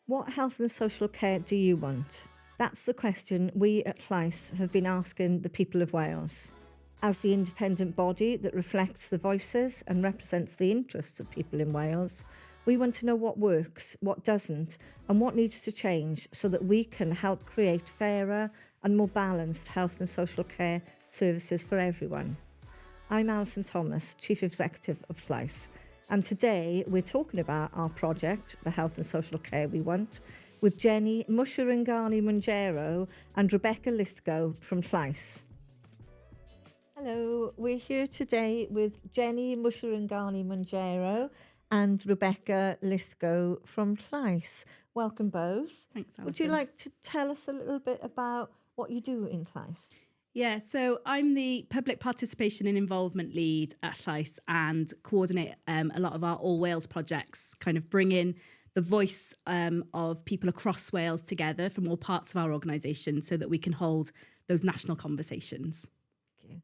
What health and social care do you want? That's the question we at Llais have been asking the people of Wales. As the independent body that reflects the voices and represents the interests of people in Wales, we want to know what works, what doesn't, and what needs to change so that we can help create fairer and more balanced health and social care services for everyone. I'm Alison Thomas, Chief Executive of Llais, and today we're talking about our project, the Health and Social Care We Want, with Jenny Mushiringani Monjero and Rebecca Lithgoe from Llais. Hello, we're here today with Jenny Mushiringani Monjero and Rebecca Lithgoe from Llais. Welcome both. Thanks, Alison. Would you like to tell us a little bit about what you do in Llais? Yeah, so I'm the Public Participation and Involvement Lead at Llais and coordinate a lot of our All Wales projects, kind of bring in the voice of people across Wales together from all parts of our organisation so that we can hold those national conversations. Thank you.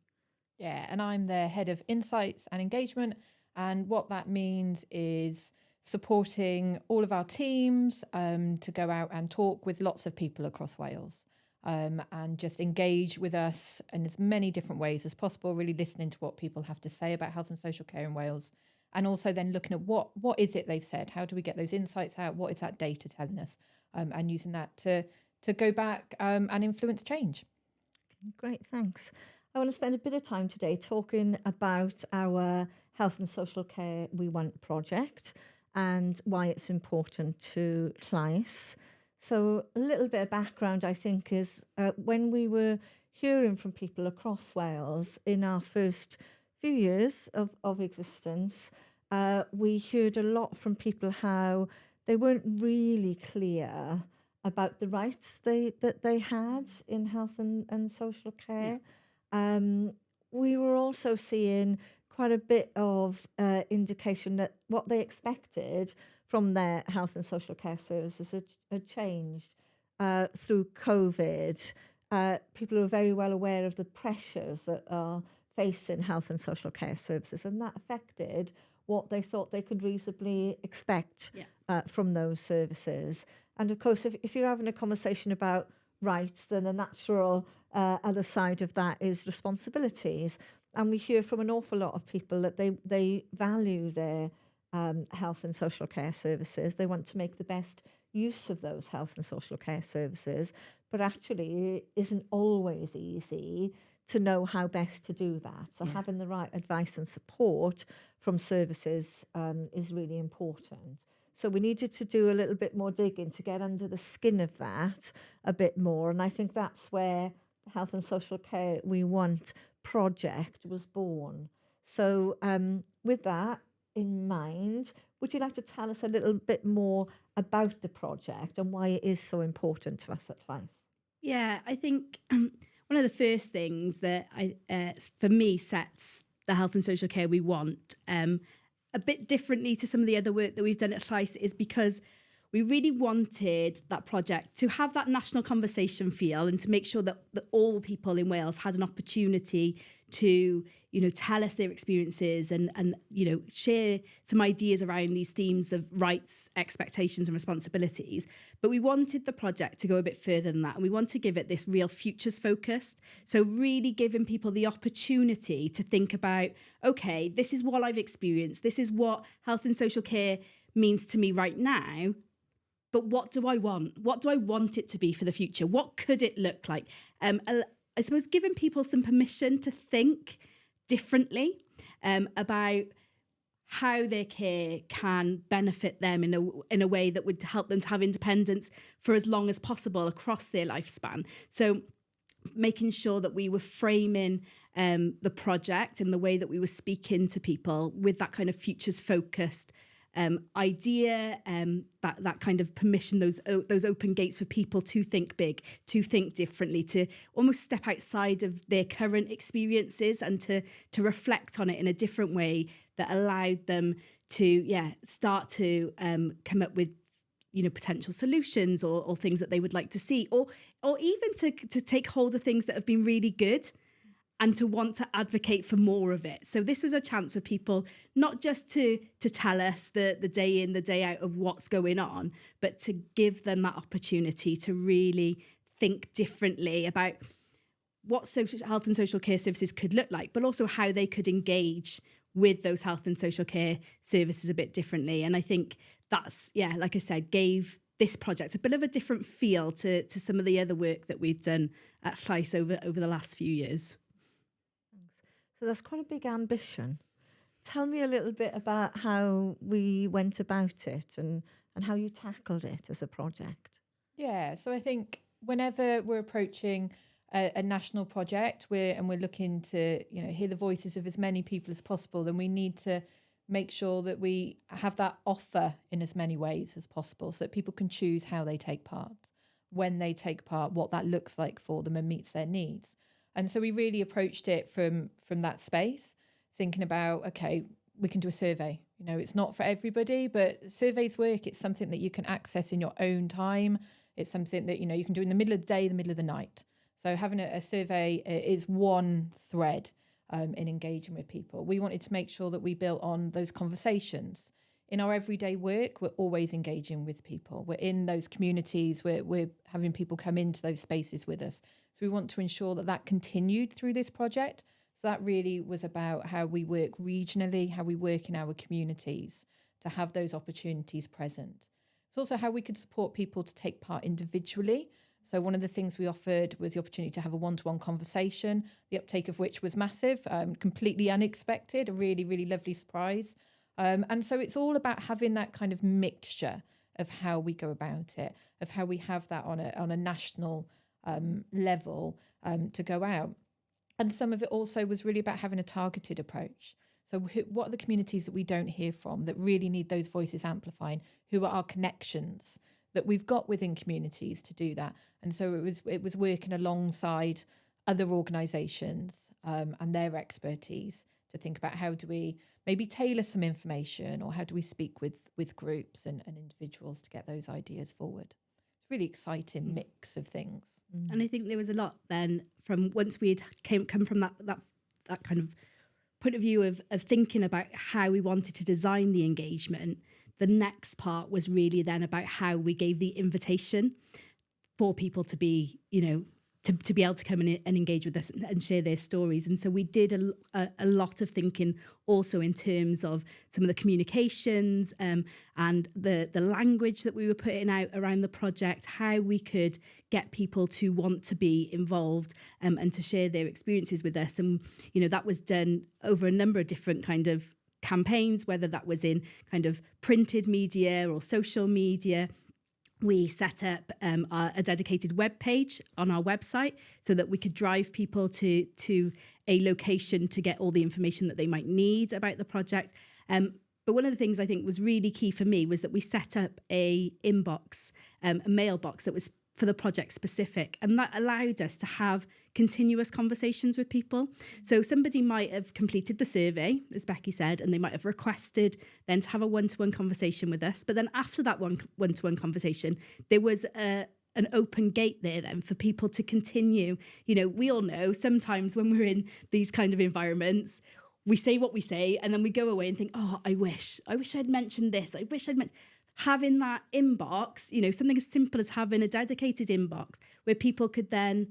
Yeah, and I'm the Head of Insights and Engagement, and what that means is supporting all of our teams to go out and talk with lots of people across Wales. And just engage with us in as many different ways as possible, really listening to what people have to say about health and social care in Wales, and also then looking at what is it they've said, how do we get those insights out, what is that data telling us, and using that to go back and influence change. Great, thanks. I want to spend a bit of time today talking about our Health and Social Care We Want project and why it's important to Llais. So a little bit of background, I think, is when we were hearing from people across Wales in our first few years of existence, we heard a lot from people how they weren't really clear about the rights that they had in health and social care. Yeah. We were also seeing quite a bit of indication that what they expected from their health and social care services had changed through COVID. People are very well aware of the pressures that are facing health and social care services, and that affected what they thought they could reasonably expect from those services. And of course, if you're having a conversation about rights, then the natural other side of that is responsibilities. And we hear from an awful lot of people that they value their health and social care services. They want to make the best use of those health and social care services, but actually it isn't always easy to know how best to do that. So having the right advice and support from services is really important. So we needed to do a little bit more digging to get under the skin of that a bit more. And I think that's where the Health and Social Care We Want project was born. So with that in mind, would you like to tell us a little bit more about the project and why it is so important to us at Llais? Yeah, I think one of the first things that for me sets the health and social care we want a bit differently to some of the other work that we've done at Llais is because we really wanted that project to have that national conversation feel and to make sure that all people in Wales had an opportunity to, tell us their experiences and share some ideas around these themes of rights, expectations and responsibilities. But we wanted the project to go a bit further than that. And we want to give it this real futures focused. So really giving people the opportunity to think about, okay, this is what I've experienced. This is what health and social care means to me right now. But what do I want? What do I want it to be for the future? What could it look like? I suppose giving people some permission to think differently about how their care can benefit them in a way that would help them to have independence for as long as possible across their lifespan. So making sure that we were framing the project and the way that we were speaking to people with that kind of futures focused idea, that kind of permission, those open gates for people to think big, to think differently, to almost step outside of their current experiences and to reflect on it in a different way that allowed them to start to come up with potential solutions or things that they would like to see, or even to take hold of things that have been really good and to want to advocate for more of it. So this was a chance for people not just to tell us the day in, the day out of what's going on, but to give them that opportunity to really think differently about what health and social care services could look like, but also how they could engage with those health and social care services a bit differently. And I think that's, like I said, gave this project a bit of a different feel to some of the other work that we've done at Llais over the last few years. Thanks. So that's quite a big ambition. Tell me a little bit about how we went about it and how you tackled it as a project. Yeah, so I think whenever we're approaching a national project, we're looking to hear the voices of as many people as possible, then we need to make sure that we have that offer in as many ways as possible, so that people can choose how they take part, when they take part, what that looks like for them and meets their needs. And so we really approached it from that space, thinking about, okay, we can do a survey. It's not for everybody, but surveys work. It's something that you can access in your own time. It's something that you can do in the middle of the day, the middle of the night. So having a survey is one thread in engaging with people. We wanted to make sure that we built on those conversations. In our everyday work, we're always engaging with people. We're in those communities. We're having people come into those spaces with us. So we want to ensure that continued through this project. So that really was about how we work regionally, how we work in our communities to have those opportunities present. It's also how we could support people to take part individually. So one of the things we offered was the opportunity to have a one-to-one conversation, the uptake of which was massive, completely unexpected, a really, really lovely surprise. And so it's all about having that kind of mixture of how we go about it, of how we have that on a national level to go out. And some of it also was really about having a targeted approach. So what are the communities that we don't hear from that really need those voices amplifying? Who are our connections that we've got within communities to do that? And so it was working alongside other organisations and their expertise to think about how do we maybe tailor some information, or how do we speak with groups and individuals to get those ideas forward. It's a really exciting mix of things. And I think there was a lot then from once we had come from that kind of point of view of thinking about how we wanted to design the engagement. The next part was really then about how we gave the invitation for people to be, to be able to come in and engage with us and share their stories. And so we did a lot of thinking also in terms of some of the communications and the language that we were putting out around the project, how we could get people to want to be involved and to share their experiences with us. And, that was done over a number of different kind of campaigns, whether that was in kind of printed media or social media. We set up a dedicated web page on our website so that we could drive people to a location to get all the information that they might need about the project. But one of the things I think was really key for me was that we set up a inbox, a mailbox that was for the project specific, and that allowed us to have continuous conversations with people. So somebody might have completed the survey, as Becky said, and they might have requested then to have a one-to-one conversation with us. But then after that one-to-one conversation, there was an open gate there then for people to continue. We all know sometimes when we're in these kind of environments, we say what we say, and then we go away and think, oh, I wish I'd mentioned this. I wish I'd mentioned... Having that inbox, something as simple as having a dedicated inbox where people could then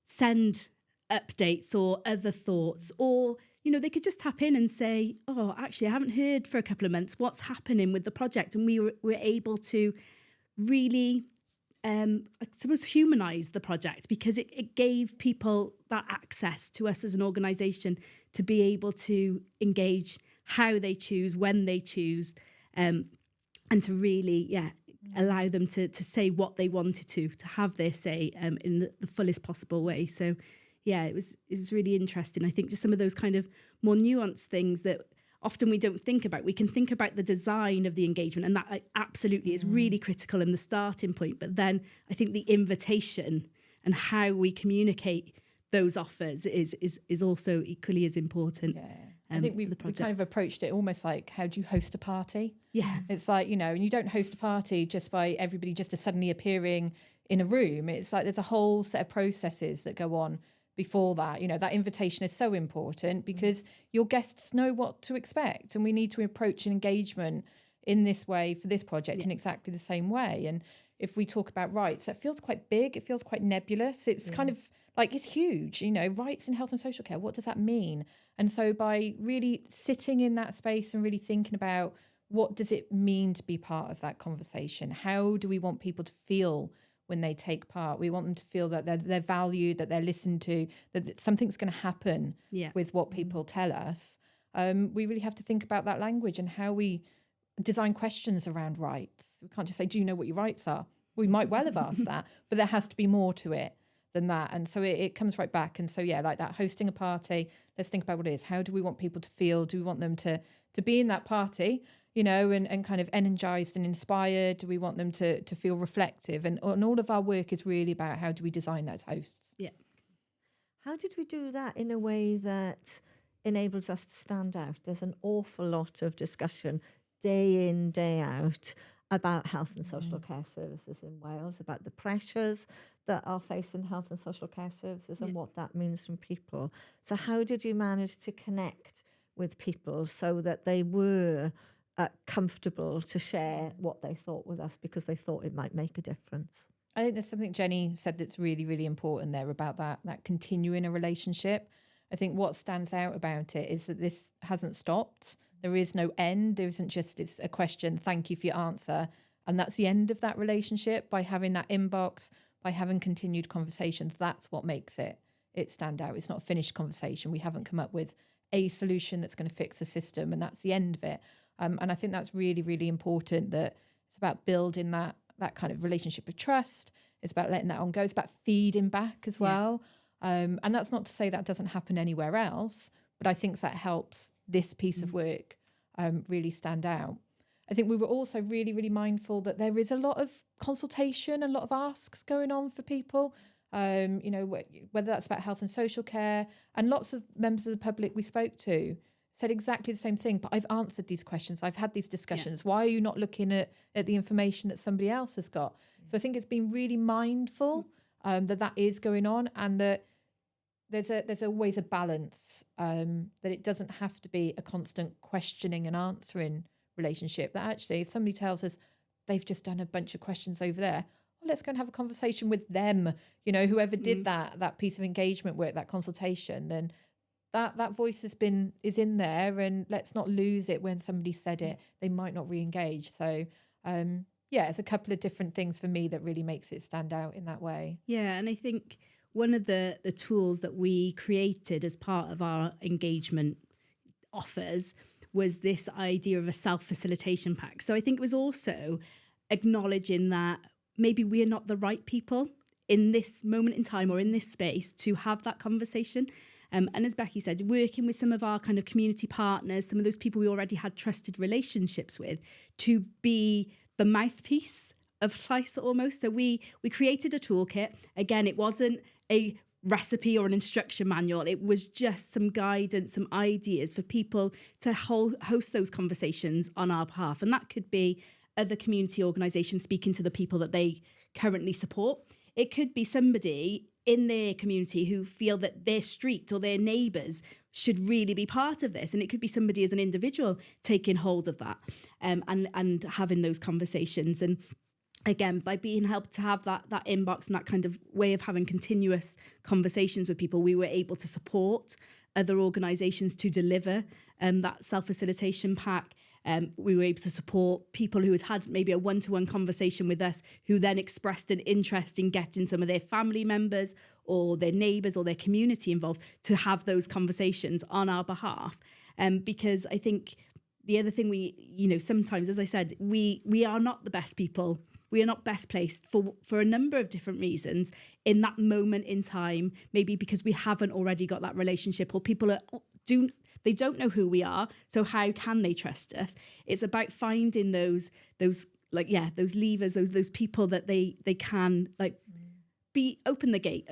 send updates or other thoughts, or, they could just tap in and say, oh, actually, I haven't heard for a couple of months what's happening with the project. And we were able to really, I suppose, humanise the project, because it gave people that access to us as an organisation to be able to engage how they choose, when they choose, and to really, allow them to say what they wanted to have their say in the fullest possible way. So, it was really interesting. I think just some of those kind of more nuanced things that often we don't think about. We can think about the design of the engagement, and that absolutely is really critical in the starting point. But then I think the invitation and how we communicate those offers is also equally as important. Yeah. I think we kind of approached it almost like, how do you host a party? Yeah. It's like, and you don't host a party just by everybody just suddenly appearing in a room. It's like there's a whole set of processes that go on before that. You know, that invitation is so important because your guests know what to expect, and we need to approach an engagement in this way for this project in exactly the same way. And if we talk about rights, that feels quite big. It feels quite nebulous. It's kind of like, it's huge, you know, rights in health and social care. What does that mean? And so by really sitting in that space and really thinking about what does it mean to be part of that conversation? How do we want people to feel when they take part? We want them to feel that they're valued, that they're listened to, that something's going to happen with what people tell us. We really have to think about that language and how we design questions around rights. We can't just say, do you know what your rights are? We might well have asked that, but there has to be more to it than that. And so it comes right back. And so, yeah, like that, hosting a party, let's think about what it is. How do we want people to feel? Do we want them to be in that party, you know, and kind of energized and inspired? Do we want them to feel reflective? And all of our work is really about how do we design those hosts? Yeah. How did we do that in a way that enables us to stand out? There's an awful lot of discussion day in, day out about health and social care services in Wales, about the pressures that are facing health and social care services and what that means from people. So how did you manage to connect with people so that they were comfortable to share what they thought with us because they thought it might make a difference? I think there's something Jenny said that's really, really important there about that continuing a relationship. I think what stands out about it is that this hasn't stopped. There is no end. There isn't just, it's a question, thank you for your answer. And that's the end of that relationship. By having that inbox, by having continued conversations, that's what makes it stand out. It's not a finished conversation. We haven't come up with a solution that's going to fix the system, and that's the end of it. And I think that's really, really important, that it's about building that kind of relationship of trust. It's about letting that on go. It's about feeding back as well. And that's not to say that doesn't happen anywhere else, but I think that helps this piece of work really stand out. I think we were also really, really mindful that there is a lot of consultation, a lot of asks going on for people, you know, whether that's about health and social care. And lots of members of the public we spoke to said exactly the same thing, but I've answered these questions. I've had these discussions. Why are you not looking at the information that somebody else has got? So I think it's been really mindful that is going on, and that there's always a balance, that it doesn't have to be a constant questioning and answering relationship. That actually, if somebody tells us they've just done a bunch of questions over there, well, let's go and have a conversation with them, you know, whoever did that piece of engagement work, that consultation, then that voice is in there, and let's not lose it when somebody said it. They might not re-engage. So it's a couple of different things for me that really makes it stand out in that way. Yeah, and I think one of the tools that we created as part of our engagement offers was this idea of a self-facilitation pack. So I think it was also acknowledging that maybe we are not the right people in this moment in time or in this space to have that conversation. And as Becky said, working with some of our kind of community partners, some of those people we already had trusted relationships with, to be the mouthpiece of Llais almost. So we created a toolkit. Again, it wasn't a recipe or an instruction manual. It was just some guidance, some ideas for people to host those conversations on our behalf. And that could be other community organisations speaking to the people that they currently support. It could be somebody in their community who feel that their street or their neighbours should really be part of this. And it could be somebody as an individual taking hold of that and having those conversations. And again, by being helped to have that inbox and that kind of way of having continuous conversations with people, we were able to support other organisations to deliver that self-facilitation pack. We were able to support people who had maybe a one-to-one conversation with us, who then expressed an interest in getting some of their family members or their neighbours or their community involved to have those conversations on our behalf. Because I think the other thing sometimes, as I said, we are not the best people. We are not best placed for a number of different reasons in that moment in time, maybe because we haven't already got that relationship, or people they don't know who we are, so how can they trust us? It's about finding those levers, those people that they can open the gate,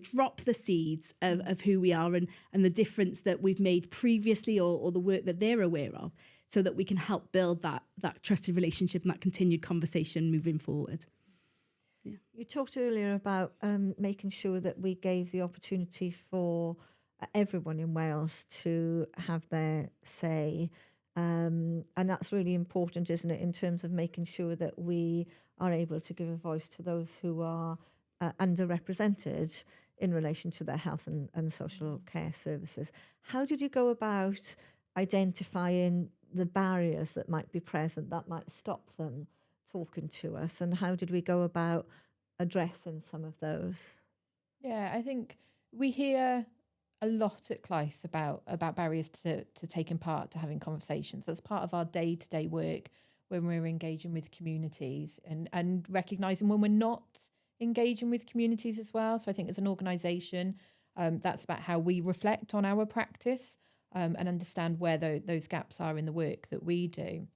drop the seeds of who we are and the difference that we've made previously or the work that they're aware of, so that we can help build that trusted relationship and that continued conversation moving forward. Yeah. You talked earlier about making sure that we gave the opportunity for everyone in Wales to have their say. And that's really important, isn't it, in terms of making sure that we are able to give a voice to those who are underrepresented in relation to their health and social care services. How did you go about identifying the barriers that might be present that might stop them talking to us, and how did we go about addressing some of those? Yeah, I think we hear a lot at Llais about barriers to taking part, to having conversations. That's part of our day-to-day work when we're engaging with communities, and recognising when we're not engaging with communities as well. So I think as an organisation, that's about how we reflect on our practice and understand where those gaps are in the work that we do.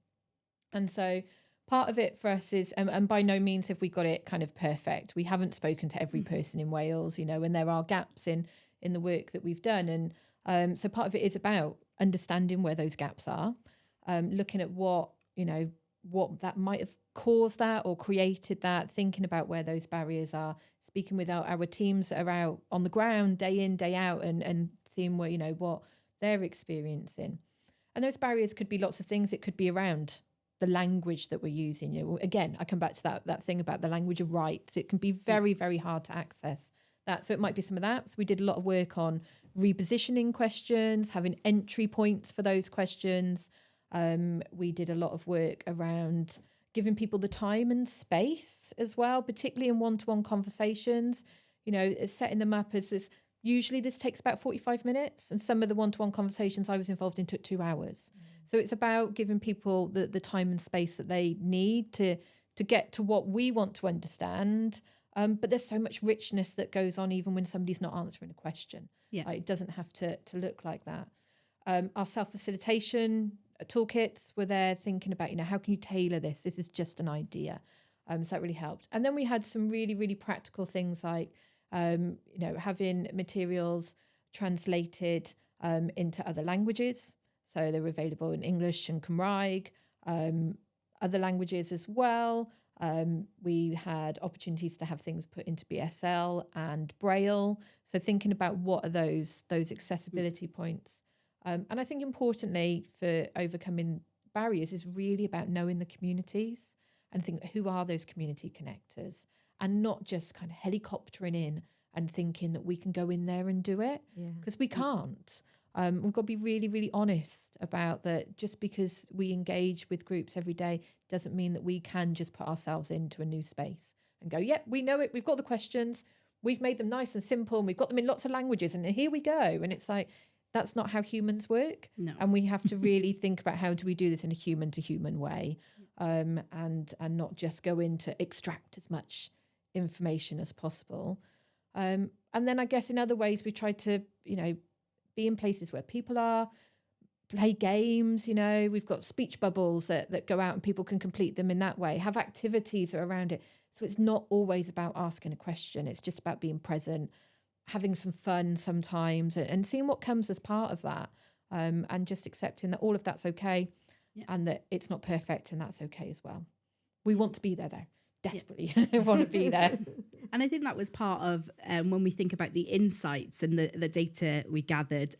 And so part of it for us is, and by no means have we got it kind of perfect. We haven't spoken to every person in Wales, and there are gaps in the work that we've done. And so part of it is about understanding where those gaps are, looking at what that might have caused that or created that, thinking about where those barriers are, speaking with our teams that are out on the ground day in, day out, and seeing what they're experiencing. And those barriers could be lots of things. It could be around the language that we're using. Again, I come back to that thing about the language of rights. It can be very, very hard to access that. So it might be some of that. So we did a lot of work on repositioning questions, having entry points for those questions. We did a lot of work around giving people the time and space as well, particularly in one-to-one conversations, setting them up as this. Usually this takes about 45 minutes, and some of the one-to-one conversations I was involved in took 2 hours. So it's about giving people the time and space that they need to get to what we want to understand. But there's so much richness that goes on even when somebody's not answering a question. Yeah. It doesn't have to look like that. Our self-facilitation toolkits were there, thinking about, how can you tailor this? This is just an idea. So that really helped. And then we had some really, really practical things like, having materials translated into other languages. So they were available in English and Cymraeg, other languages as well. We had opportunities to have things put into BSL and Braille. So thinking about what are those accessibility points. And I think importantly for overcoming barriers is really about knowing the communities and think, who are those community connectors? And not just kind of helicoptering in and thinking that we can go in there and do it, because we can't. We've got to be really, really honest about that. Just because we engage with groups every day doesn't mean that we can just put ourselves into a new space and go, yep, we know it. We've got the questions. We've made them nice and simple, and we've got them in lots of languages, and here we go. And it's like, that's not how humans work. No. And we have to really think about how do we do this in a human to human way, and not just go in to extract as much information as possible. And then I guess in other ways we try to, be in places where people are, play games, we've got speech bubbles that go out and people can complete them in that way, have activities around it. So it's not always about asking a question. It's just about being present, having some fun sometimes, and seeing what comes as part of that, and just accepting that all of that's okay, and that it's not perfect, and that's okay as well. We want to be there though. Desperately want to be there. And I think that was part of when we think about the insights and the data we gathered.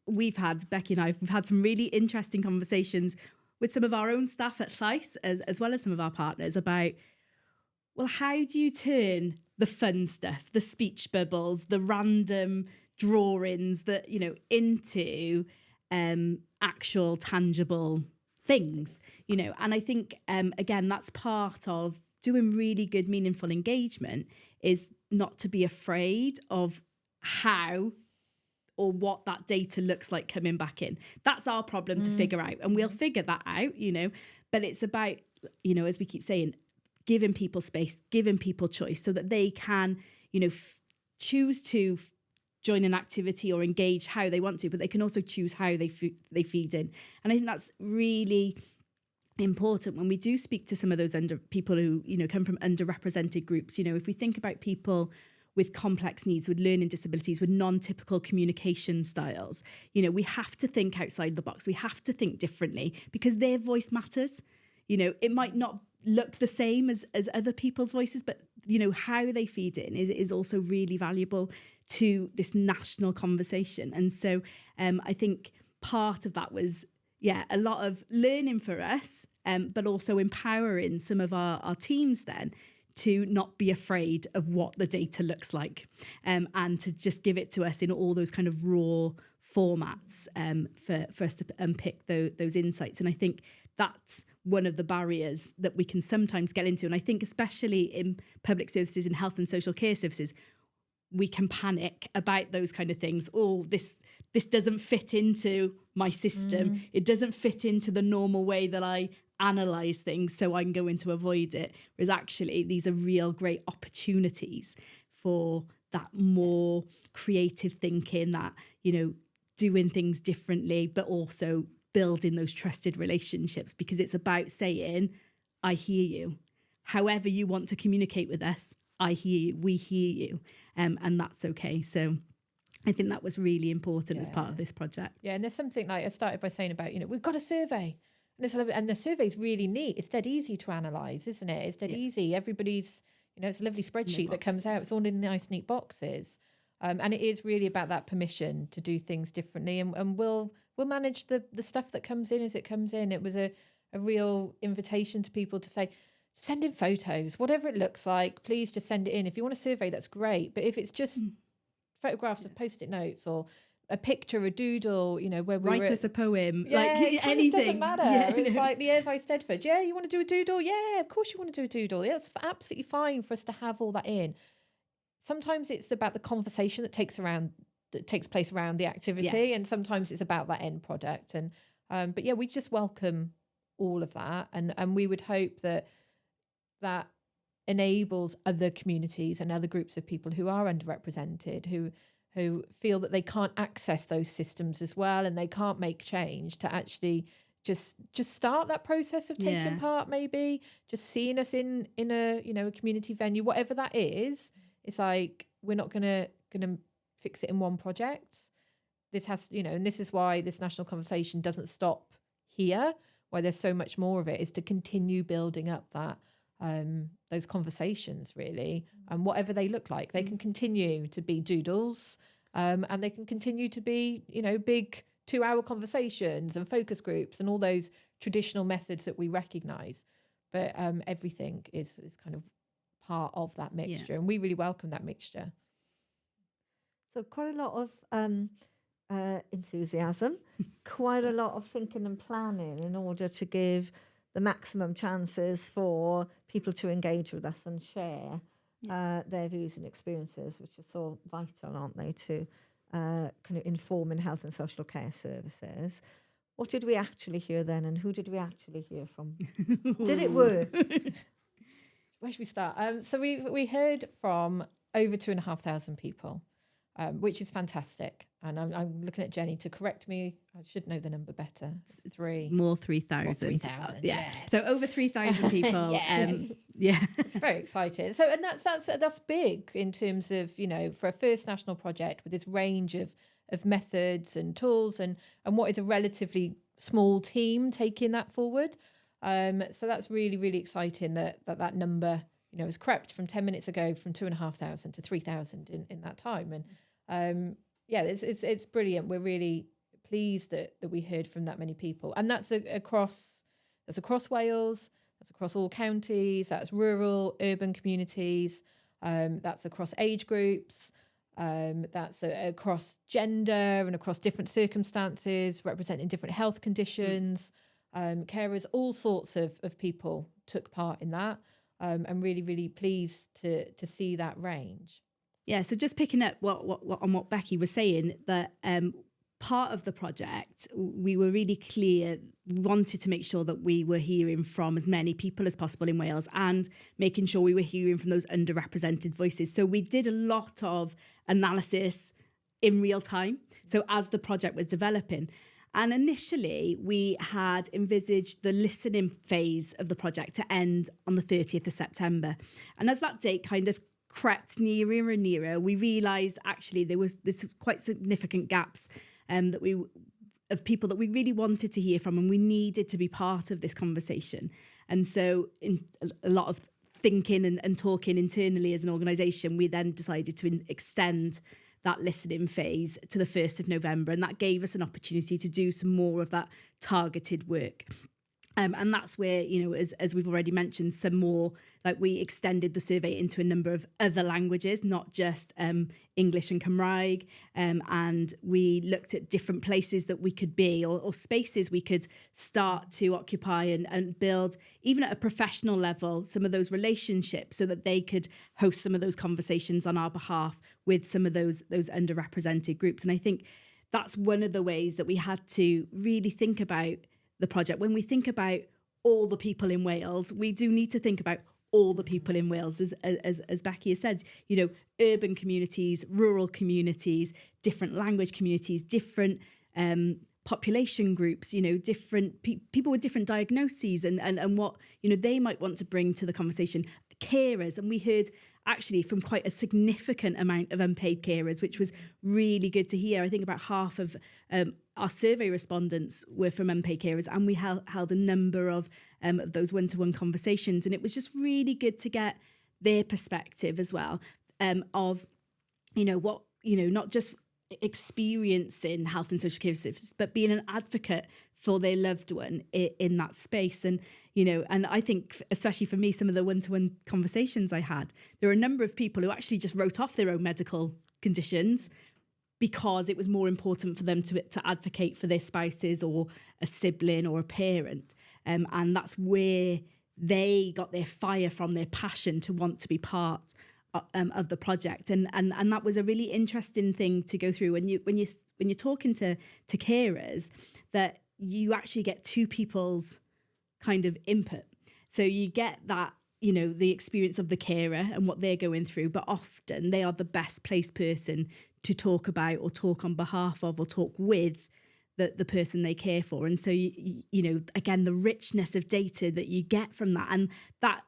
We've had, Becky and we've had some really interesting conversations with some of our own staff at Llais, as well as some of our partners, about, well, how do you turn the fun stuff, the speech bubbles, the random drawings that, into actual tangible things, and I think, again, that's part of doing really good, meaningful engagement, is not to be afraid of how or what that data looks like coming back in. That's our problem to figure out, and we'll figure that out, but it's about, as we keep saying, giving people space, giving people choice so that they can, choose to join an activity or engage how they want to, but they can also choose how they feed in. And I think that's really important when we do speak to some of those people who, come from underrepresented groups. If we think about people with complex needs, with learning disabilities, with non-typical communication styles, we have to think outside the box. We have to think differently, because their voice matters. It might not look the same as other people's voices, but how they feed in is also really valuable to this national conversation. And so I think part of that was a lot of learning for us, but also empowering some of our teams then to not be afraid of what the data looks like, and to just give it to us in all those kind of raw formats, for us to unpick those insights. And I think that's one of the barriers that we can sometimes get into. And I think especially in public services and health and social care services, we can panic about those kind of things. Oh, this doesn't fit into my system. It doesn't fit into the normal way that I analyse things, so I'm going to avoid it. Whereas actually, these are real great opportunities for that more creative thinking, that, doing things differently, but also building those trusted relationships, because it's about saying, I hear you. However you want to communicate with us, I hear you, we hear you, and that's okay. So I think that was really important as part of this project. Yeah, and there's something like I started by saying about, we've got a survey. And the survey's really neat. It's dead easy to analyse, isn't it? It's dead easy. Everybody's, it's a lovely spreadsheet that comes out. It's all in nice, neat boxes. And it is really about that permission to do things differently. And we'll manage the stuff that comes in as it comes in. It was a real invitation to people to say, send in photos, whatever it looks like, please just send it in. If you want a survey, that's great. But if it's just photographs of Post-it notes or a picture, a doodle, where we write us a poem, anything. It doesn't matter. It's like the advice Stedford. Yeah, you want to do a doodle? Yeah, of course you want to do a doodle. Yeah, it's absolutely fine for us to have all that in. Sometimes it's about the conversation that takes place around the activity, and sometimes it's about that end product. And but we just welcome all of that, and we would hope that enables other communities and other groups of people who are underrepresented, who feel that they can't access those systems as well, and they can't make change, to actually just start that process of taking part, maybe just seeing us in a a community venue, whatever that is. It's like, we're not gonna fix it in one project. This has, and this is why this national conversation doesn't stop here, why there's so much more of it, is to continue building up that those conversations, really, and whatever they look like. They can continue to be doodles, and they can continue to be, big 2-hour conversations and focus groups and all those traditional methods that we recognise. But everything is kind of part of that mixture, and we really welcome that mixture. So quite a lot of enthusiasm, quite a lot of thinking and planning in order to give the maximum chances for people to engage with us and share their views and experiences, which are so vital, aren't they, to kind of inform in health and social care services. What did we actually hear then, and who did we actually hear from? Did it work? Where should we start? So we heard from over 2,500 people, which is fantastic. And I'm looking at Jenny to correct me. I should know the number better. It's 3,000. More 3,000. Yeah. So over 3,000 people. It's very exciting. So, and that's big in terms of, for a first national project with this range of methods and tools, and what is a relatively small team taking that forward. So that's really, really exciting that number, has crept from 10 minutes ago from 2,500 to 3,000 in that time. And it's brilliant. We're really pleased that we heard from that many people, and that's across Wales, that's across all counties, that's rural, urban communities, that's across age groups, that's across gender and across different circumstances, representing different health conditions. Carers, all sorts of people took part in that. I'm really, really pleased to see that range. Yeah, so just picking up what Becky was saying, that part of the project, we were really clear, we wanted to make sure that we were hearing from as many people as possible in Wales, and making sure we were hearing from those underrepresented voices. So we did a lot of analysis in real time, so as the project was developing. And initially, we had envisaged the listening phase of the project to end on the 30th of September. And as that date kind of crept nearer and nearer, we realised actually there's quite significant gaps of people that we really wanted to hear from, and we needed to be part of this conversation. And so in a lot of thinking and talking internally as an organisation, we then decided to extend that listening phase to the 1st of November. And that gave us an opportunity to do some more of that targeted work. And that's where, as we've already mentioned, some more, like we extended the survey into a number of other languages, not just English and Cymraeg. And we looked at different places that we could be or spaces we could start to occupy and build, even at a professional level, some of those relationships so that they could host some of those conversations on our behalf with some of those underrepresented groups. And I think that's one of the ways that we had to really think about the project. When we think about all the people in Wales, we do need to think about all the people in Wales, as Becky has said, urban communities, rural communities, different language communities, different population groups, different people with different diagnoses and what, they might want to bring to the conversation. Carers, and we heard actually from quite a significant amount of unpaid carers, which was really good to hear. I think about half of our survey respondents were from unpaid carers, and we held a number of those one-to-one conversations, and it was just really good to get their perspective as well of, what, not just experiencing health and social care services, but being an advocate for their loved one in that space. And, and I think, especially for me, some of the one-to-one conversations I had, there were a number of people who actually just wrote off their own medical conditions because it was more important for them to advocate for their spouses or a sibling or a parent. And that's where they got their fire from, their passion to want to be part of the project. And that was a really interesting thing to go through when you're talking to carers, that you actually get two people's kind of input. So you get that, the experience of the carer and what they're going through, but often they are the best placed person to talk about or talk on behalf of or talk with the person they care for. And so, again, the richness of data that you get from that, and that,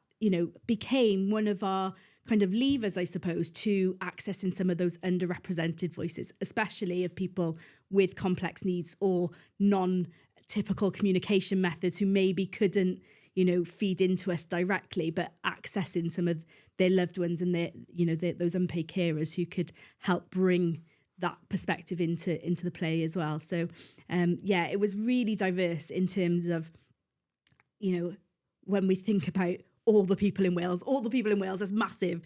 became one of our kind of levers, I suppose, to accessing some of those underrepresented voices, especially of people with complex needs or non-typical communication methods who maybe couldn't, feed into us directly, but accessing some of their loved ones and their, those unpaid carers who could help bring that perspective into the play as well. So, it was really diverse in terms of, when we think about all the people in Wales is massive,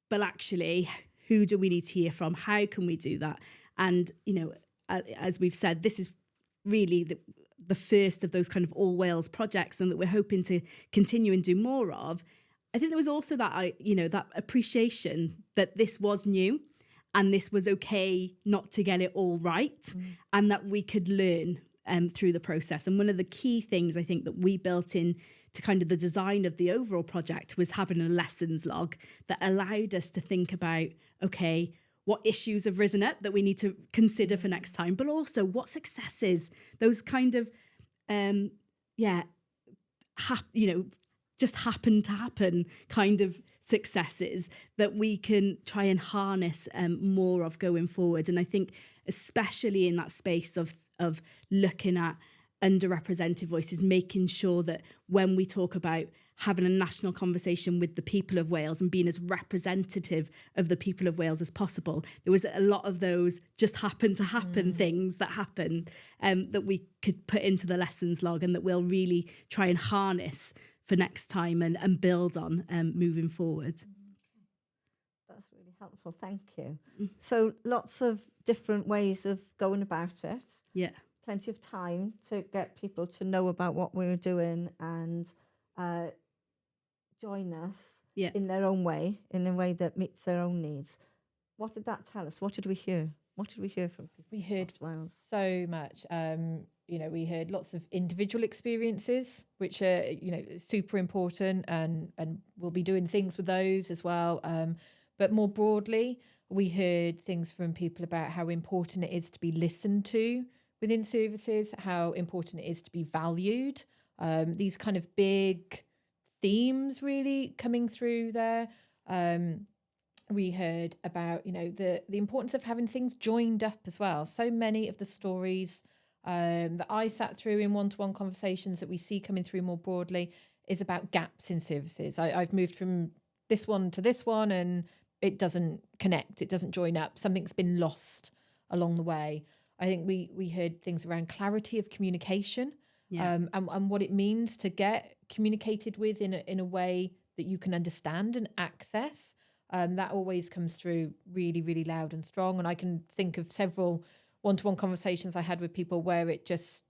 but actually, who do we need to hear from? How can we do that? And, as we've said, this is really the first of those kind of all Wales projects, and that we're hoping to continue and do more of. I think there was also that, that appreciation that this was new and this was okay not to get it all right, and that we could learn through the process. And one of the key things I think that we built in to kind of the design of the overall project was having a lessons log that allowed us to think about, okay, what issues have risen up that we need to consider for next time, but also what successes, those kind of, just happen to happen kind of successes that we can try and harness more of going forward. And I think especially in that space of looking at underrepresented voices, making sure that when we talk about having a national conversation with the people of Wales and being as representative of the people of Wales as possible, there was a lot of those just happen to happen things that happened that we could put into the lessons log, and that we'll really try and harness for next time and build on moving forward. That's really helpful, thank you. So lots of different ways of going about it. Yeah. Plenty of time to get people to know about what we were doing and join us in their own way, in a way that meets their own needs. What did that tell us? What did we hear? What did we hear from people? We heard so much. We heard lots of individual experiences, which are, super important, and we'll be doing things with those as well. But more broadly, we heard things from people about how important it is to be listened to within services, how important it is to be valued. These kind of big themes really coming through there. We heard about, the importance of having things joined up as well. So many of the stories that I sat through in one-to-one conversations that we see coming through more broadly is about gaps in services. I've moved from this one to this one and it doesn't connect, it doesn't join up. Something's been lost along the way. I think we heard things around clarity of communication, and what it means to get communicated with in a way that you can understand and access. That always comes through really, really loud and strong. And I can think of several one-to-one conversations I had with people where it just,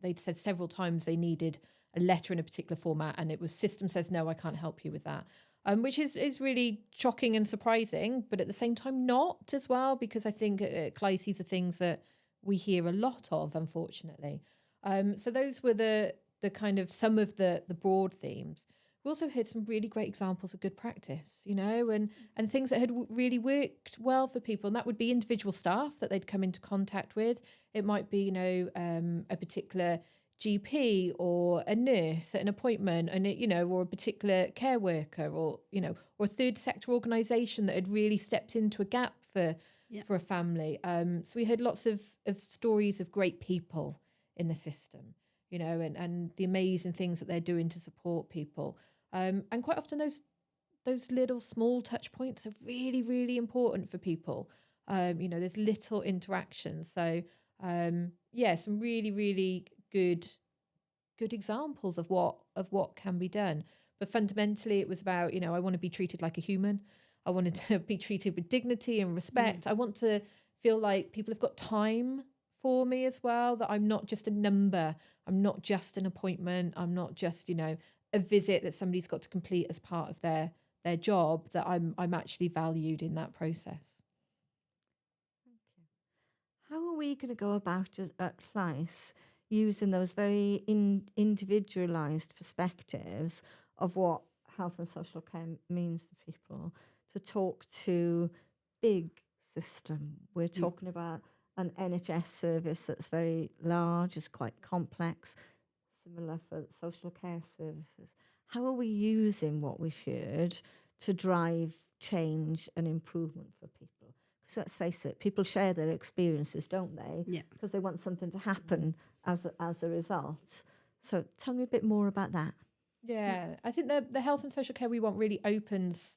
they'd said several times they needed a letter in a particular format and it was system says, no, I can't help you with that. Which is really shocking and surprising, but at the same time not as well, because I think Llais, these are things that we hear a lot of, unfortunately. So those were the kind of some of the broad themes. We also heard some really great examples of good practice, and things that had really worked well for people. And that would be individual staff that they'd come into contact with. It might be, a particular GP or a nurse at an appointment, and or a particular care worker, or or a third sector organisation that had really stepped into a gap for a family. So we heard lots of stories of great people in the system, and the amazing things that they're doing to support people. And quite often those little small touch points are really, really important for people. There's little interaction. So some really, really good examples of what can be done. But fundamentally it was about, I want to be treated like a human. I wanted to be treated with dignity and respect. I want to feel like people have got time for me as well, that I'm not just a number. I'm not just an appointment. I'm not just, a visit that somebody's got to complete as part of their job, that I'm actually valued in that process. Thank you. How are we going to go about at Llais using those very individualised perspectives of what health and social care means for people to talk to big system? We're talking about an NHS service that's very large, is quite complex, similar for social care services. How are we using what we've heard to drive change and improvement for people? Because let's face it, people share their experiences, don't they? Yeah. Because they want something to happen as a result. So tell me a bit more about that. Yeah, I think the health and social care we want really opens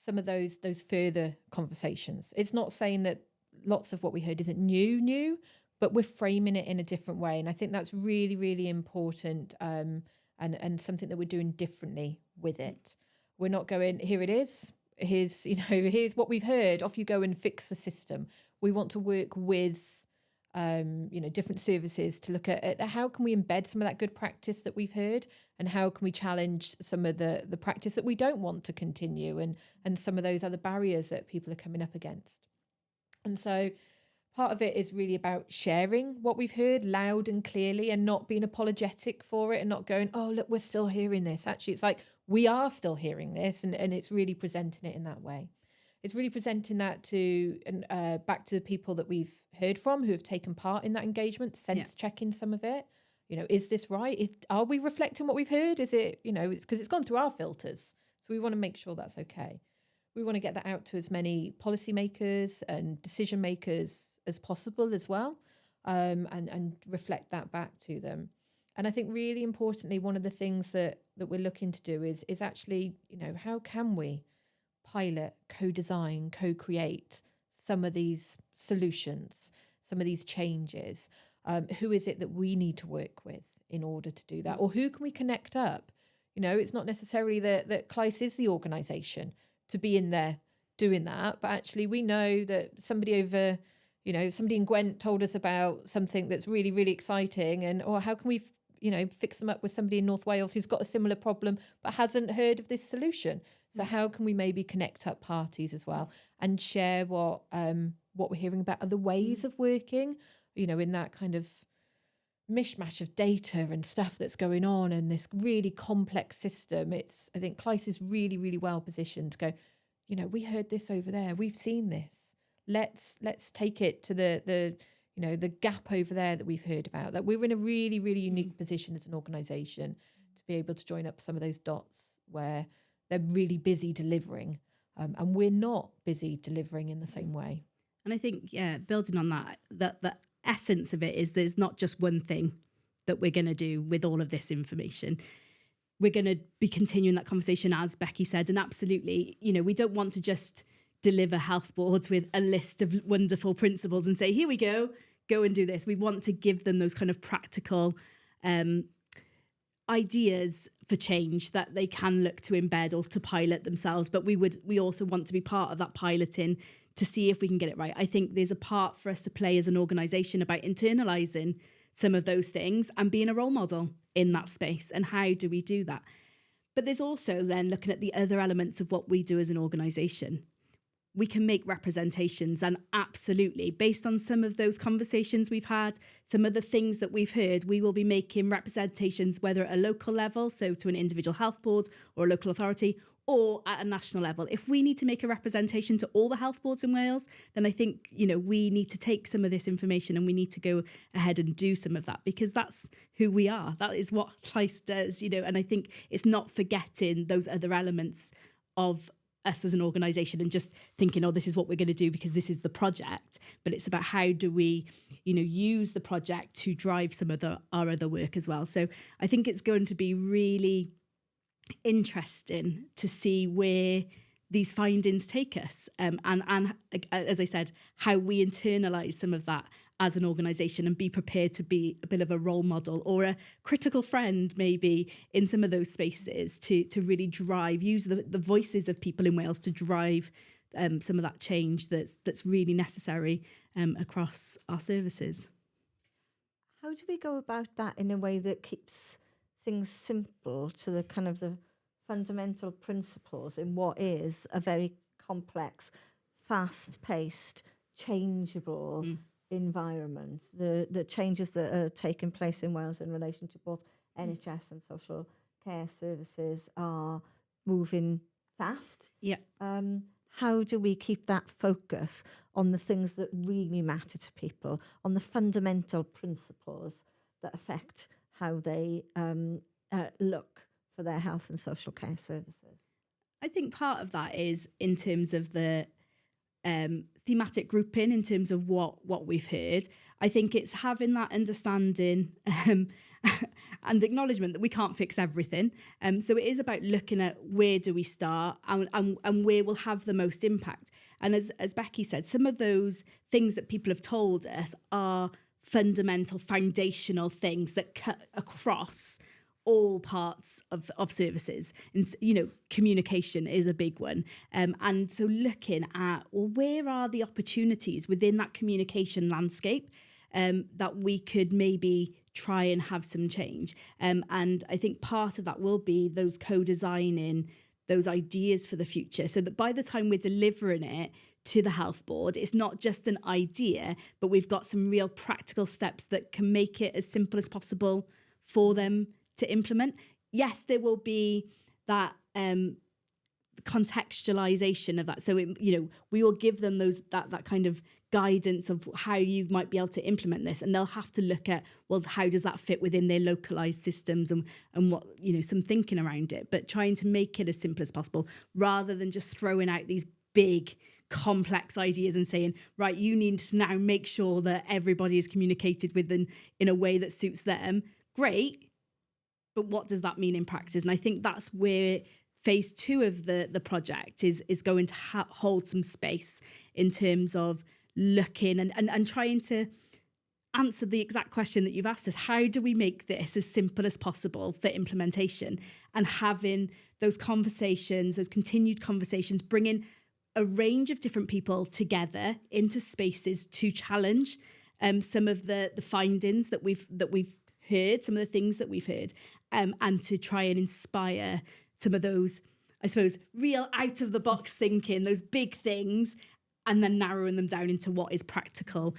some of those further conversations. It's not saying that lots of what we heard isn't new, but we're framing it in a different way. And I think that's really, really important, and something that we're doing differently with it. We're not going, here it is, here's what we've heard, off you go and fix the system. We want to work with, different services to look at how can we embed some of that good practice that we've heard, and how can we challenge some of the practice that we don't want to continue, and some of those other barriers that people are coming up against. And so part of it is really about sharing what we've heard loud and clearly, and not being apologetic for it, and not going, oh, look, we're still hearing this. Actually, it's like, we are still hearing this, and it's really presenting it in that way. It's really presenting that to back to the people that we've heard from who have taken part in that engagement, sense checking some of it. Is this right? Are we reflecting what we've heard? Is it, it's because it's gone through our filters. So we want to make sure that's okay. We want to get that out to as many policymakers and decision makers as possible as well, and reflect that back to them. And I think really importantly, one of the things that we're looking to do is actually, how can we pilot, co-design, co-create some of these solutions, some of these changes? Who is it that we need to work with in order to do that? Or who can we connect up? It's not necessarily that Llais is the organisation to be in there doing that, but actually we know that somebody in Gwent told us about something that's really, really exciting, and how can we fix them up with somebody in North Wales who's got a similar problem but hasn't heard of this solution? So how can we maybe connect up parties as well and share what we're hearing about other ways of working, in that kind of mishmash of data and stuff that's going on in this really complex system. I think Llais is really, really well positioned to go, we heard this over there, we've seen this. Let's take it to the gap over there that we've heard about, that we're in a really, really unique position as an organisation to be able to join up some of those dots where they're really busy delivering, and we're not busy delivering in the same way. And I think, building on that essence of it is there's not just one thing that we're going to do with all of this information. We're going to be continuing that conversation, as Becky said, and absolutely, we don't want to just deliver health boards with a list of wonderful principles and say, here we go and do this. We want to give them those kind of practical ideas for change that they can look to embed or to pilot themselves. But we also want to be part of that piloting to see if we can get it right. I think there's a part for us to play as an organisation about internalising some of those things and being a role model in that space. And how do we do that? But there's also then looking at the other elements of what we do as an organisation. We can make representations, and absolutely, based on some of those conversations we've had, some of the things that we've heard, we will be making representations, whether at a local level, so to an individual health board or a local authority, or at a national level. If we need to make a representation to all the health boards in Wales, then I think, we need to take some of this information and we need to go ahead and do some of that, because that's who we are. That is what Llais does, and I think it's not forgetting those other elements of us as an organisation and just thinking, this is what we're going to do because this is the project. But it's about how do we, use the project to drive some of our other work as well. So I think it's going to be really interesting to see where these findings take us, and as I said, how we internalise some of that as an organisation and be prepared to be a bit of a role model or a critical friend maybe in some of those spaces to really use the voices of people in Wales to drive some of that change that's really necessary across our services. How do we go about that in a way that keeps things simple to the kind of the fundamental principles in what is a very complex, fast-paced, changeable environment? The changes that are taking place in Wales in relation to both NHS and social care services are moving fast. Yeah. How do we keep that focus on the things that really matter to people, on the fundamental principles that affect how they look for their health and social care services? I think part of that is in terms of the thematic grouping, in terms of what we've heard. I think it's having that understanding and acknowledgement that we can't fix everything. So it is about looking at where do we start and where will have the most impact. And as Becky said, some of those things that people have told us are fundamental, foundational things that cut across all parts of services. And, communication is a big one. And so looking at, where are the opportunities within that communication landscape that we could maybe try and have some change. And I think part of that will be those co-designing those ideas for the future, so that by the time we're delivering it to the health board, it's not just an idea, but we've got some real practical steps that can make it as simple as possible for them to implement. Yes, there will be that contextualization of that. So, we will give them that kind of guidance of how you might be able to implement this, and they'll have to look at, how does that fit within their localized systems and what, some thinking around it, but trying to make it as simple as possible rather than just throwing out these big complex ideas and saying, right, you need to now make sure that everybody is communicated with in a way that suits them. Great, but what does that mean in practice? And I think that's where phase 2 of the project is going to hold some space in terms of looking and trying to answer the exact question that you've asked us. How do we make this as simple as possible for implementation? And having those conversations, those continued conversations, bringing a range of different people together into spaces to challenge some of the findings that we've heard, some of the things that we've heard, and to try and inspire some of those, I suppose, real out-of-the-box thinking, those big things, and then narrowing them down into what is practical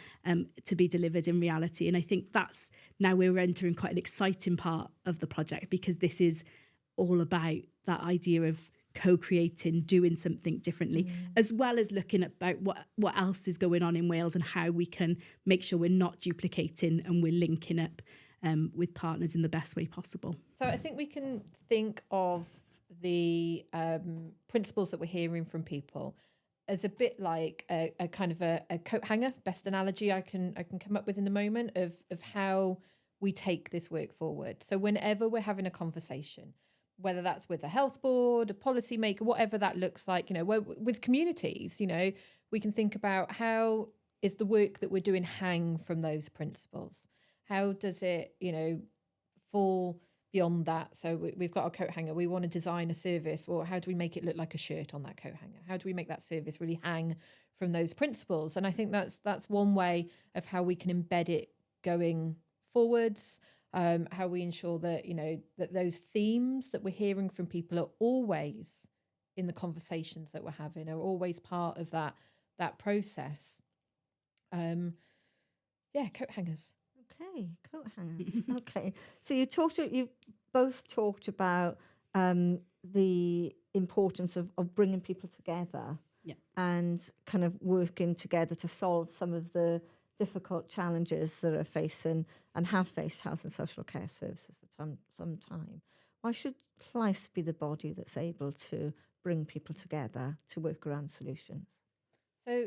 to be delivered in reality. And I think that's now we're entering quite an exciting part of the project, because this is all about that idea of co-creating, doing something differently, as well as looking at about what else is going on in Wales and how we can make sure we're not duplicating and we're linking up with partners in the best way possible. So I think we can think of the principles that we're hearing from people as a bit like a kind of a coat hanger, best analogy I can come up with in the moment of how we take this work forward. So whenever we're having a conversation, whether that's with a health board, a policy maker, whatever that looks like, with communities, we can think about how is the work that we're doing hang from those principles? How does it, fall beyond that? So we've got a coat hanger. We want to design a service. Well, how do we make it look like a shirt on that coat hanger? How do we make that service really hang from those principles? And I think that's one way of how we can embed it going forwards. How we ensure that, that those themes that we're hearing from people are always in the conversations that we're having, are always part of that process. Coat hangers. Okay, coat hangers. Okay, so you both talked about the importance of bringing people together, and kind of working together to solve some of the difficult challenges that are facing and have faced health and social care services for some time. Why should Llais be the body that's able to bring people together to work around solutions? So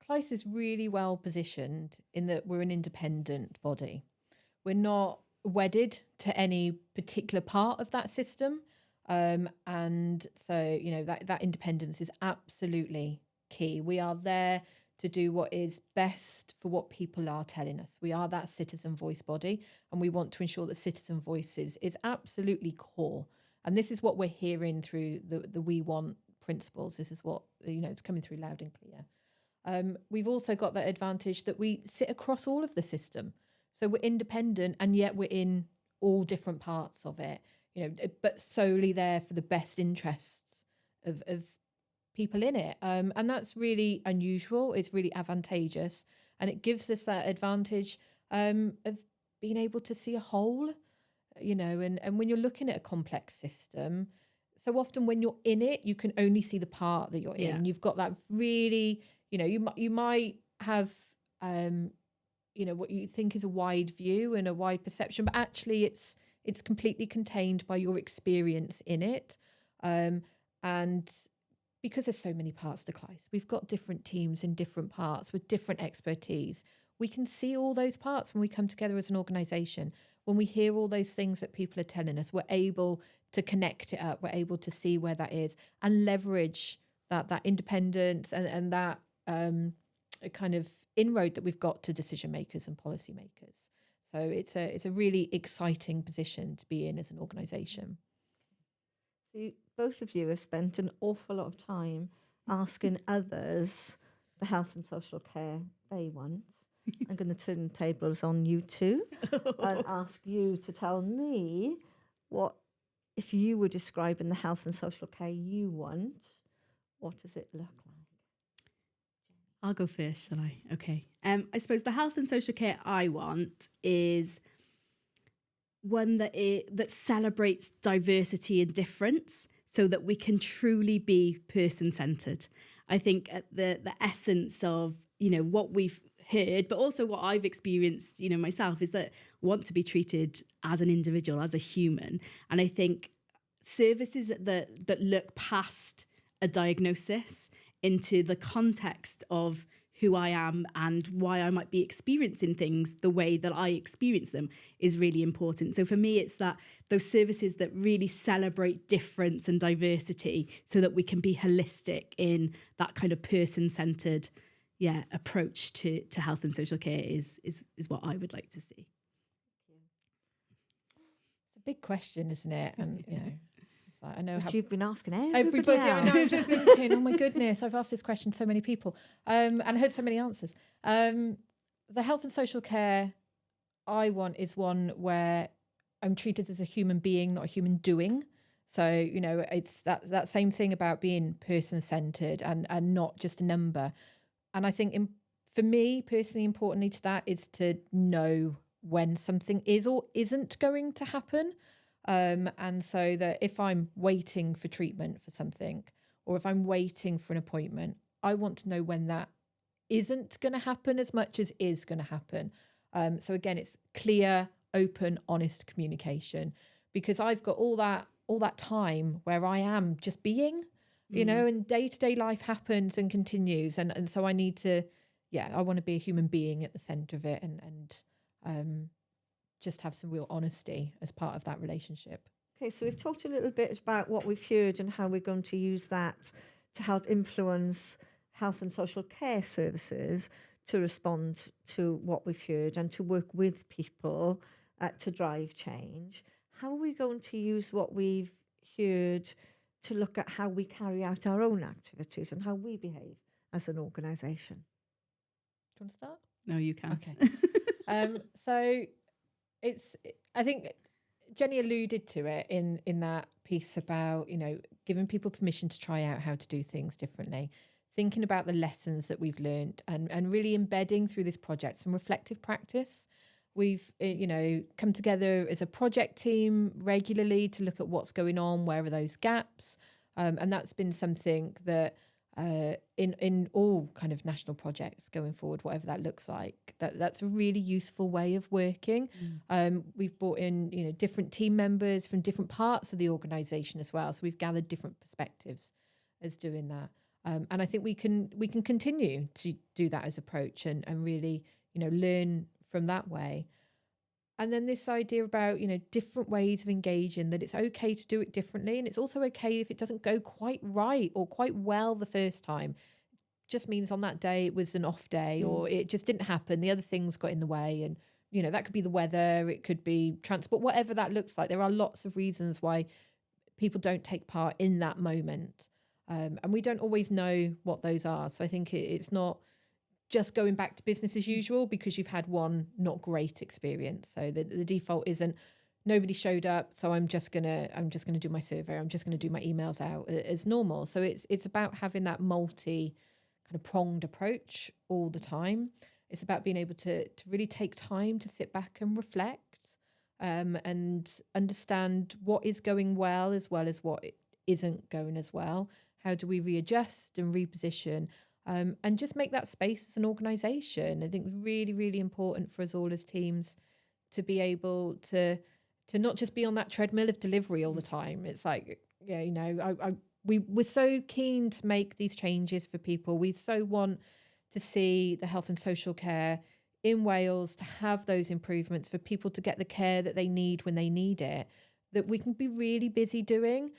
Llais is really well positioned in that we're an independent body. We're not wedded to any particular part of that system. And so, that independence is absolutely key. We are there to do what is best for what people are telling us. We are that citizen voice body, and we want to ensure that citizen voices is absolutely core. And this is what we're hearing through the We Want principles. This is what, it's coming through loud and clear. We've also got that advantage that we sit across all of the system. So we're independent, and yet we're in all different parts of it, but solely there for the best interests of people in it. And that's really unusual. It's really advantageous. And it gives us that advantage of being able to see a whole, and when you're looking at a complex system, so often when you're in it, you can only see the part that you're in. You've got that really, you might have, what you think is a wide view and a wide perception, but actually it's completely contained by your experience in it. And because there's so many parts to Llais, we've got different teams in different parts with different expertise. We can see all those parts when we come together as an organisation. When we hear all those things that people are telling us, we're able to connect it up. We're able to see where that is and leverage that independence and that kind of inroad that we've got to decision makers and policy makers. So it's a really exciting position to be in as an organisation. So both of you have spent an awful lot of time asking others the health and social care they want. I'm going to turn the tables on you two and ask you to tell me what, if you were describing the health and social care you want, what does it look like? I'll go first, shall I? Okay. I suppose the health and social care I want is one that celebrates diversity and difference, so that we can truly be person-centred. I think at the essence of what we've heard, but also what I've experienced myself, is that I want to be treated as an individual, as a human. And I think services that look past a diagnosis into the context of who I am and why I might be experiencing things the way that I experience them is really important. So for me, it's that those services that really celebrate difference and diversity, so that we can be holistic in that kind of person-centred approach to health and social care is what I would like to see. It's a big question, isn't it? And I know Which you've been asking everybody else. I know. I'm just thinking, oh my goodness, I've asked this question to so many people, and I heard so many answers. The health and social care I want is one where I'm treated as a human being, not a human doing. So it's that same thing about being person-centred and not just a number. And I think for me personally, importantly to that is to know when something is or isn't going to happen. And so that if I'm waiting for treatment for something, or if I'm waiting for an appointment, I want to know when that isn't going to happen as much as is going to happen. So again, it's clear, open, honest communication, because I've got all that time where I am just being, you know, and day-to-day life happens and continues. And so I need to, I want to be a human being at the centre of it and just have some real honesty as part of that relationship. Okay, so we've talked a little bit about what we've heard and how we're going to use that to help influence health and social care services to respond to what we've heard and to work with people to drive change. How are we going to use what we've heard to look at how we carry out our own activities and how we behave as an organisation? Do you want to start? No, you can. Okay. So I think Jenny alluded to it in that piece about, you know, giving people permission to try out how to do things differently, thinking about the lessons that we've learned and really embedding through this project some reflective practice. We've, you know, come together as a project team regularly to look at what's going on, where are those gaps, and that's been something that in all kind of national projects going forward, whatever that looks like, that's a really useful way of working. We've brought in, you know, different team members from different parts of the organisation as well, so we've gathered different perspectives as doing that. And I think we can continue to do that as approach and really, you know, learn from that way. And then this idea about, you know, different ways of engaging, that it's okay to do it differently. And it's also okay if it doesn't go quite right or quite well the first time. It just means on that day it was an off day or it just didn't happen. The other things got in the way. And, you know, that could be the weather, it could be transport, whatever that looks like. There are lots of reasons why people don't take part in that moment. And we don't always know what those are. So I think it's not just going back to business as usual because you've had one not great experience. So the default isn't nobody showed up, so I'm just gonna do my survey, I'm just gonna do my emails out as normal. So it's about having that multi kind of pronged approach all the time. It's about being able to really take time to sit back and reflect and understand what is going well as what isn't going as well. How do we readjust and reposition? And just make that space as an organisation. I think it's really, really important for us all as teams to be able to not just be on that treadmill of delivery all the time. It's like, yeah, you know, we're so keen to make these changes for people. We so want to see the health and social care in Wales to have those improvements for people to get the care that they need when they need it, that we can be really busy doing.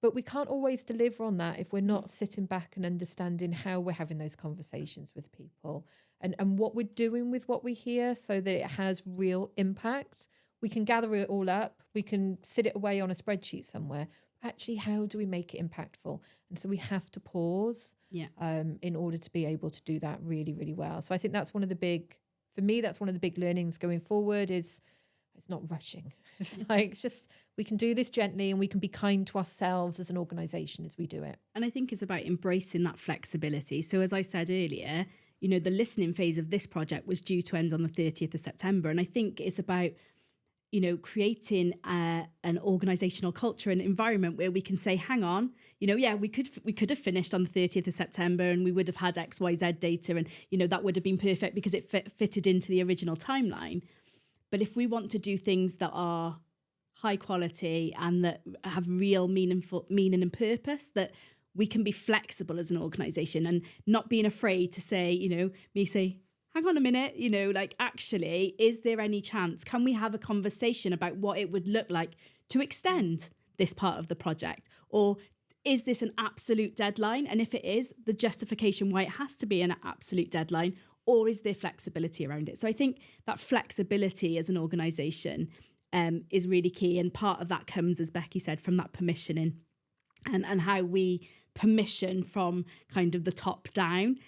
But we can't always deliver on that if we're not sitting back and understanding how we're having those conversations with people and what we're doing with what we hear so that it has real impact. We can gather it all up. We can sit it away on a spreadsheet somewhere. Actually, how do we make it impactful? And so we have to pause in order to be able to do that really, really well. So I think that's one of the big learnings going forward is it's not rushing. It's like, it's just, we can do this gently and we can be kind to ourselves as an organisation as we do it. And I think it's about embracing that flexibility. So as I said earlier, you know, the listening phase of this project was due to end on the 30th of September. And I think it's about, you know, creating an organisational culture and environment where we can say, hang on, you know, yeah, we could have finished on the 30th of September and we would have had XYZ data and, you know, that would have been perfect because it fitted into the original timeline. But if we want to do things that are high quality and that have real meaning and purpose, that we can be flexible as an organisation and not being afraid to say, you know, hang on a minute, you know, like, actually, is there any chance? Can we have a conversation about what it would look like to extend this part of the project? Or is this an absolute deadline? And if it is, the justification why it has to be an absolute deadline, or is there flexibility around it? So I think that flexibility as an organisation is really key. And part of that comes, as Becky said, from that permissioning and how we permission from kind of the top down,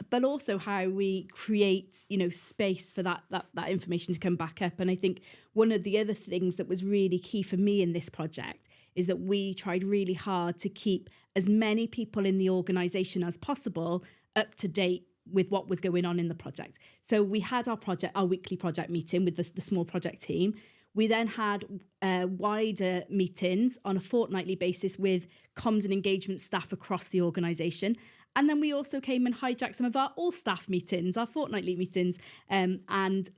but also how we create, you know, space for that information to come back up. And I think one of the other things that was really key for me in this project is that we tried really hard to keep as many people in the organisation as possible up to date with what was going on in the project. So we had our weekly project meeting with the small project team. We then had wider meetings on a fortnightly basis with comms and engagement staff across the organisation. And then we also came and hijacked some of our all-staff meetings, our fortnightly meetings, and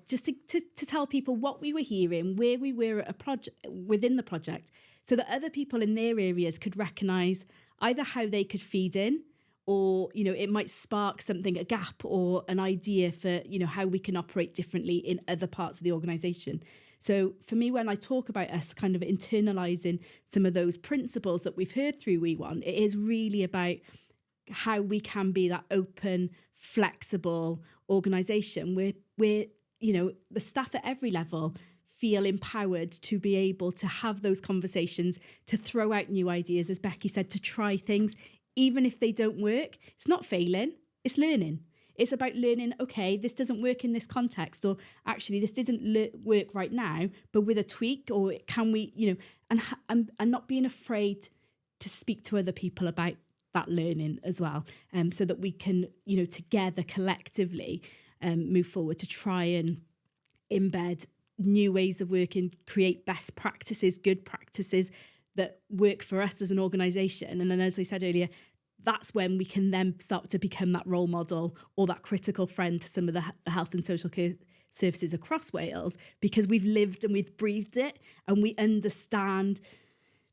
just to tell people what we were hearing, where we were at a project within the project, so that other people in their areas could recognise either how they could feed in, or, you know, it might spark something, a gap or an idea for, you know, how we can operate differently in other parts of the organisation. So for me, when I talk about us kind of internalising some of those principles that we've heard through We Want, it is really about how we can be that open, flexible organisation where, you know, the staff at every level feel empowered to be able to have those conversations, to throw out new ideas, as Becky said, to try things, even if they don't work. It's not failing, it's learning. It's about learning, okay, this doesn't work in this context, or actually this didn't work right now, but with a tweak, or can we, you know, and not being afraid to speak to other people about that learning as well, so that we can, you know, together collectively move forward to try and embed new ways of working, create best practices, good practices that work for us as an organisation. And then, as I said earlier, that's when we can then start to become that role model or that critical friend to some of the health and social care services across Wales, because we've lived and we've breathed it, and we understand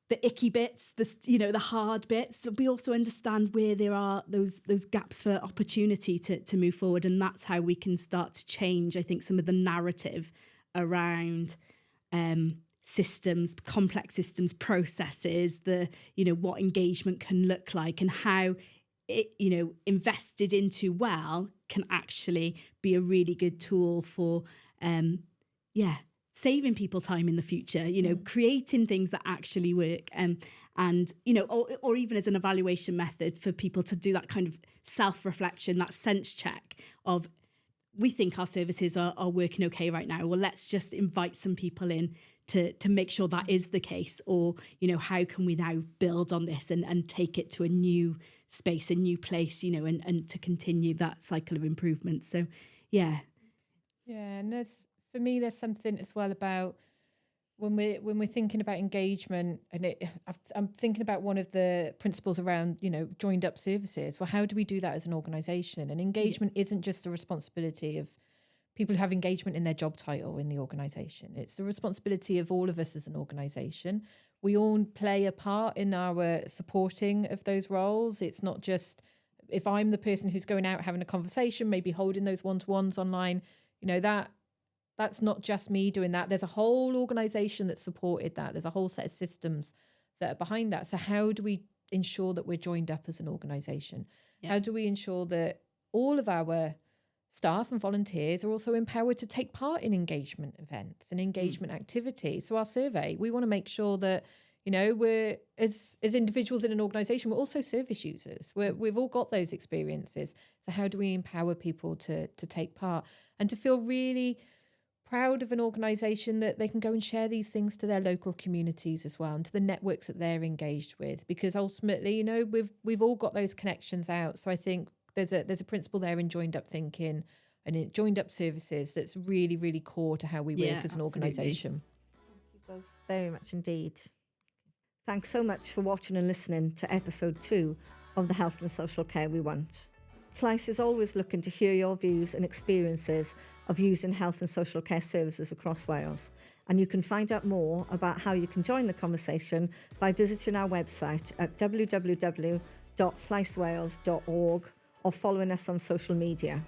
the icky bits, the hard bits. We also understand where there are those gaps for opportunity to move forward, and that's how we can start to change, I think, some of the narrative around systems, complex systems, processes, what engagement can look like, and how it, you know, invested into well, can actually be a really good tool for saving people time in the future, you know, creating things that actually work, and you know, or even as an evaluation method for people to do that kind of self-reflection, that sense check of, we think our services are working okay right now. Well, let's just invite some people in to make sure that is the case. Or, you know, how can we now build on this and take it to a new space, a new place, you know, and to continue that cycle of improvement. So, yeah. Yeah, and for me, there's something as well about when we're thinking about engagement, and I'm thinking about one of the principles around, you know, joined up services. Well, how do we do that as an organisation? And engagement isn't just the responsibility of people who have engagement in their job title in the organisation. It's the responsibility of all of us as an organisation. We all play a part in our supporting of those roles. It's not just, if I'm the person who's going out having a conversation, maybe holding those one-to-ones online, you know, that's not just me doing that. There's a whole organisation that supported that. There's a whole set of systems that are behind that. So how do we ensure that we're joined up as an organisation? Yeah. How do we ensure that all of our staff and volunteers are also empowered to take part in engagement events and engagement activities? So our survey, we want to make sure that, you know, we're, as individuals in an organisation, we're also service users. We've all got those experiences. So how do we empower people to take part and to feel really proud of an organisation that they can go and share these things to their local communities as well, and to the networks that they're engaged with? Because ultimately, you know, we've all got those connections out. So I think there's a principle there in joined up thinking and in joined up services that's really, really core to how we work as an organisation. Thank you both very much indeed. Thanks so much for watching and listening to episode 2 of the Health and Social Care We Want. Llais is always looking to hear your views and experiences of using health and social care services across Wales. And you can find out more about how you can join the conversation by visiting our website at www.llaiswales.org or following us on social media.